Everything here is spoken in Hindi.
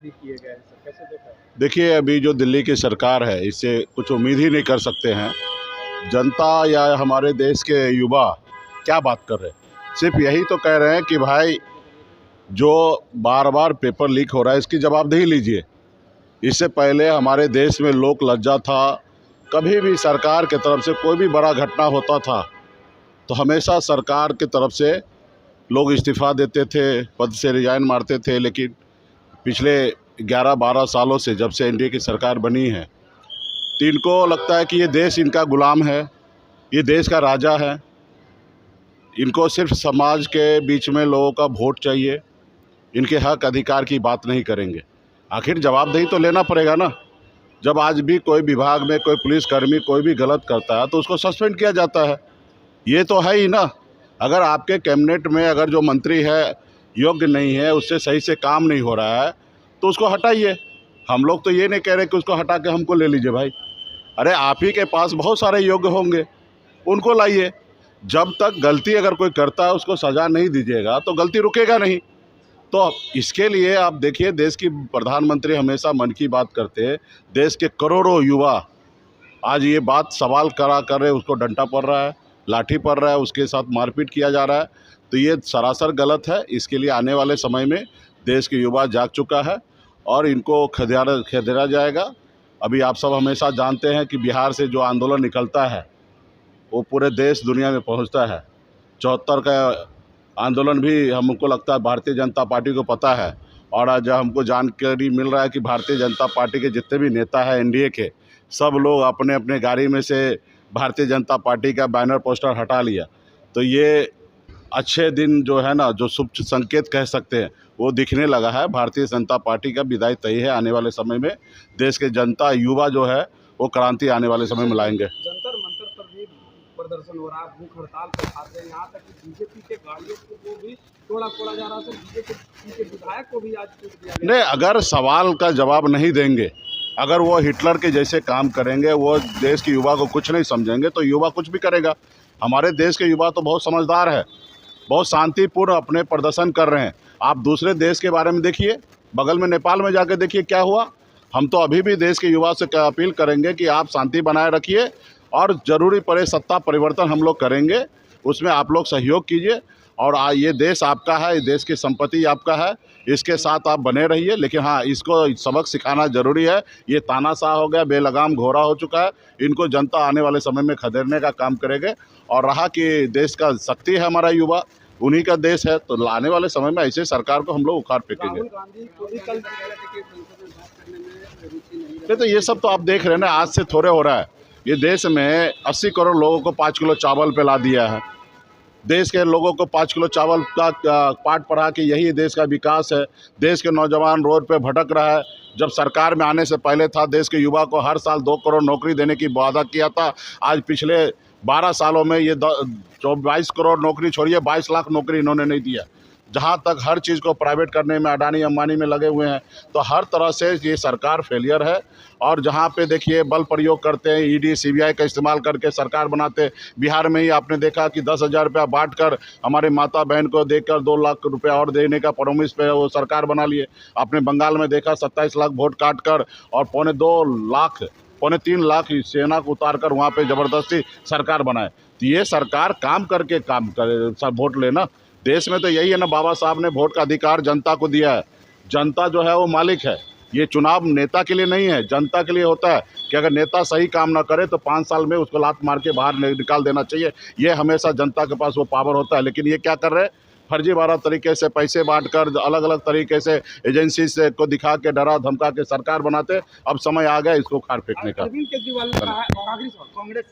किए गए हैं सर, कैसे देखा है? देखिए, अभी जो दिल्ली की सरकार है इससे कुछ उम्मीद ही नहीं कर सकते हैं। जनता या हमारे देश के युवा क्या बात कर रहे हैं, सिर्फ यही तो कह रहे हैं कि भाई जो बार बार पेपर लीक हो रहा है इसकी जवाबदेही लीजिए। इससे पहले हमारे देश में लोक लज्जा था। कभी भी सरकार की तरफ से कोई भी बड़ा घटना होता था तो हमेशा सरकार की तरफ से लोग इस्तीफ़ा देते थे, पद से रिजाइन मारते थे। लेकिन पिछले 11-12 सालों से जब से एनडीए की सरकार बनी है तो इनको लगता है कि ये देश इनका गुलाम है, ये देश का राजा है। इनको सिर्फ समाज के बीच में लोगों का वोट चाहिए, इनके हक अधिकार की बात नहीं करेंगे। आखिर जवाबदेही तो लेना पड़ेगा ना। जब आज भी कोई विभाग में कोई पुलिसकर्मी कोई भी गलत करता है तो उसको सस्पेंड किया जाता है, ये तो है ही ना। अगर आपके कैबिनेट में अगर जो मंत्री है योग्य नहीं है, उससे सही से काम नहीं हो रहा है तो उसको हटाइए। हम लोग तो ये नहीं कह रहे कि उसको हटा के हमको ले लीजिए भाई। अरे आप ही के पास बहुत सारे योग्य होंगे, उनको लाइए। जब तक गलती अगर कोई करता है उसको सज़ा नहीं दीजिएगा तो गलती रुकेगा नहीं। तो इसके लिए आप देखिए, देश की प्रधानमंत्री हमेशा मन की बात करते हैं। देश के करोड़ों युवा आज ये बात सवाल करा कर रहे, उसको डंडा पड़ रहा है, लाठी पड़ रहा है, उसके साथ मारपीट किया जा रहा है। तो ये सरासर गलत है। इसके लिए आने वाले समय में देश के युवा जाग चुका है और इनको खदेड़ा जाएगा। अभी आप सब हमेशा जानते हैं कि बिहार से जो आंदोलन निकलता है वो पूरे देश दुनिया में पहुंचता है। 74 का आंदोलन भी हमको लगता है भारतीय जनता पार्टी को पता है। और आज हमको जानकारी मिल रहा है कि भारतीय जनता पार्टी के जितने भी नेता हैं एनडीए के, सब लोग अपने अपने गाड़ी में से भारतीय जनता पार्टी का बैनर पोस्टर हटा लिया। तो ये अच्छे दिन जो है ना, जो शुभ संकेत कह सकते हैं, वो दिखने लगा है। भारतीय जनता पार्टी का विदाई तय है। आने वाले समय में देश के जनता युवा जो है वो क्रांति आने वाले समय में लाएंगे। जंतर मंतर पर भी प्रदर्शन हो रहा है, भूख हड़ताल पर खाते हैं, यहाँ तक कि बीजेपी के गाड़ियों को भी तोड़ा जा रहा है। बीजेपी के विधायक को भी आज छूट दिया गया। नहीं, अगर सवाल का जवाब नहीं देंगे, अगर वो हिटलर के जैसे काम करेंगे, वो देश के युवा को कुछ नहीं समझेंगे तो युवा कुछ भी करेगा। हमारे देश के युवा तो बहुत समझदार है, बहुत शांतिपूर्ण अपने प्रदर्शन कर रहे हैं। आप दूसरे देश के बारे में देखिए, बगल में नेपाल में जाके देखिए क्या हुआ। हम तो अभी भी देश के युवा से अपील करेंगे कि आप शांति बनाए रखिए और ज़रूरी पड़े सत्ता परिवर्तन हम लोग करेंगे, उसमें आप लोग सहयोग कीजिए। और ये देश आपका है, ये देश की संपत्ति आपका है, इसके साथ आप बने रहिए। लेकिन हाँ, इसको सबक सिखाना ज़रूरी है। ये तानाशाह हो गया, बेलगाम घोड़ा हो चुका है। इनको जनता आने वाले समय में खदेड़ने का काम करेंगे। और रहा कि देश का शक्ति है हमारा युवा, उन्हीं का देश है, तो आने वाले समय में ऐसे सरकार को हम लोग उखाड़ फेंकेंगे। राहुल गांधी को भी कल संसद में बात करने में रुचि नहीं है। नहीं, तो ये सब तो आप देख रहे हैं ना, आज से थोड़े हो रहा है। ये देश में 80 करोड़ लोगों को 5 किलो चावल पे ला दिया है। देश के लोगों को 5 किलो चावल का पाठ पढ़ा के यही देश का विकास है। देश के नौजवान रोड पे भटक रहा है। जब सरकार में आने से पहले था, देश के युवा को हर साल 2 करोड़ नौकरी देने की वादा किया था। आज पिछले 12 सालों में ये 22 करोड़ नौकरी छोड़िए, 22 लाख नौकरी इन्होंने नहीं दिया। जहाँ तक हर चीज़ को प्राइवेट करने में अडानी अंबानी में लगे हुए हैं। तो हर तरह से ये सरकार फेलियर है। और जहाँ पे देखिए बल प्रयोग करते हैं, ईडी सीबीआई का इस्तेमाल करके सरकार बनाते हैं। बिहार में ही आपने देखा कि 10,000 रुपया बांट कर हमारे माता बहन को देकर 2 लाख रुपया और देने का प्रॉमिस पे वो सरकार बना लिए। आपने बंगाल में देखा 27 लाख वोट काट कर और पौने 3 लाख सेना को उतार कर वहाँ पे ज़बरदस्ती सरकार बनाए। तो ये सरकार काम करके काम करे, सब वोट लेना। देश में तो यही है ना, बाबा साहब ने वोट का अधिकार जनता को दिया है। जनता जो है वो मालिक है। ये चुनाव नेता के लिए नहीं है, जनता के लिए होता है कि अगर नेता सही काम ना करे तो 5 साल में उसको लात मार के बाहर निकाल देना चाहिए। ये हमेशा जनता के पास वो पावर होता है। लेकिन ये क्या कर रहे हैं, फर्जीवाड़ा तरीके से पैसे बांटकर अलग अलग तरीके से एजेंसी से को दिखा के डरा धमका के सरकार बनाते। अब समय आ गया इसको उखाड़ फेंकने का। अरविंद केजरीवाल ने कहा है कांग्रेस